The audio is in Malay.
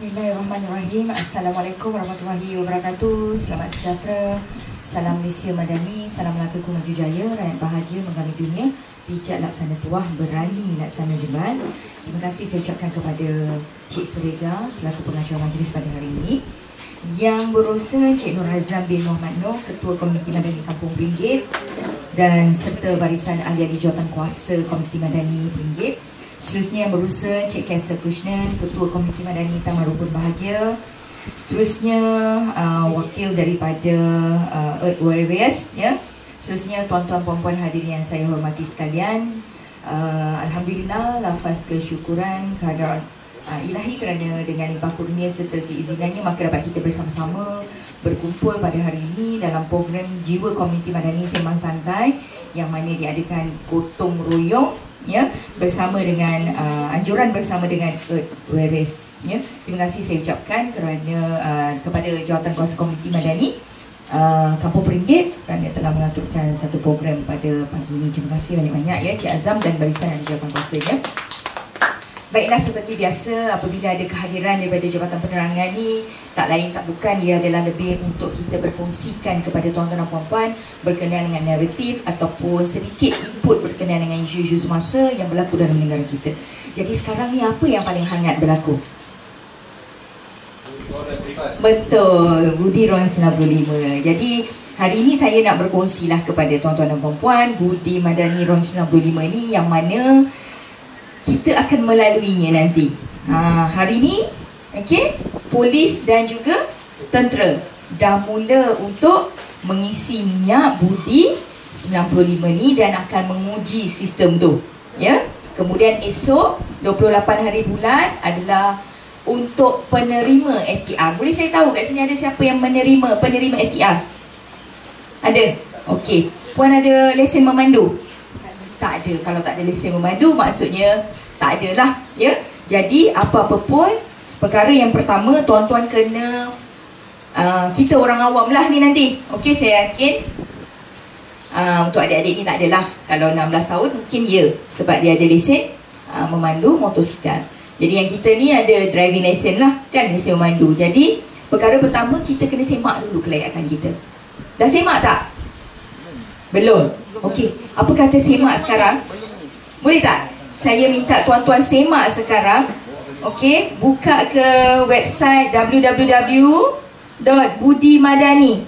Bismillahirrahmanirrahim. Assalamualaikum warahmatullahi wabarakatuh. Selamat sejahtera. Salam Malaysia Madani. Salam Melaka-ku Maju Jaya. Rakyat bahagia menggami dunia. Bijak laksana tuah, berani laksana jebat. Terima kasih saya ucapkan kepada Cik Surega selaku pengacara majlis pada hari ini. Yang berurusan Cik Nur Razam bin Muhammad Noor, Ketua Komuniti Madani Kampung Benggit, dan serta barisan ahli-ahli jawatan kuasa Komuniti Madani Benggit. Seterusnya yang berurusan Cik Kesa Krishnan, Ketua Komuniti Madani Taman Rukun Bahagia. Seterusnya wakil daripada Earth Warriors, ya. Seterusnya tuan-tuan puan-puan hadirin yang saya hormati sekalian. Alhamdulillah, lafaz kesyukuran kehadiran ilahi kerana dengan limpah kurnia serta keizinannya maka dapat kita bersama-sama berkumpul pada hari ini dalam program Jiwa Komuniti Madani Sembang Santai yang mana diadakan gotong royong, ya, bersama dengan anjuran bersama dengan Warriors, ya. Terima kasih saya ucapkan kerana kepada Jawatan Kuasa Komuniti Madani Kampung Benggit kerana telah mengaturkan satu program pada pagi ini. Terima kasih banyak-banyak, ya, Cik Azam dan barisan ahli jawatan kuasanya. Baiklah, seperti biasa apabila ada kehadiran daripada Jabatan Penerangan ni, tak lain tak bukan ia adalah lebih untuk kita berkongsikan kepada tuan-tuan dan puan-puan berkenaan dengan naratif ataupun sedikit input berkenaan dengan isu-isu semasa yang berlaku dalam negara kita. Jadi sekarang ni apa yang paling hangat berlaku? Betul, Budi RON 95. Jadi hari ini saya nak berkongsilah kepada tuan-tuan dan puan-puan Budi Madani RON 95 ni yang mana kita akan melaluinya nanti. Hari ini, okey, polis dan juga tentera dah mula untuk mengisi minyak Budi 95 ni dan akan menguji sistem tu, ya. Kemudian esok 28 hari bulan adalah untuk penerima STR. Boleh saya tahu kat sini ada siapa yang penerima STR? Ada? Okey. Puan ada lesen memandu? Tak ada. Kalau tak ada lesen memandu maksudnya tak adalah, ya. Jadi apa-apa pun, perkara yang pertama tuan-tuan kena kita orang awam lah ni nanti. Okey, saya yakin untuk adik-adik ni tak adalah. Kalau 16 tahun mungkin ya, sebab dia ada lesen memandu motosikal. Jadi yang kita ni ada driving license lah, kan, lesen memandu. Jadi perkara pertama kita kena semak dulu kelayakan kita. Dah semak tak? Belum? Okey, apa kata semak sekarang? Boleh tak? Saya minta tuan-tuan semak sekarang. Okey, buka ke website www.budimadani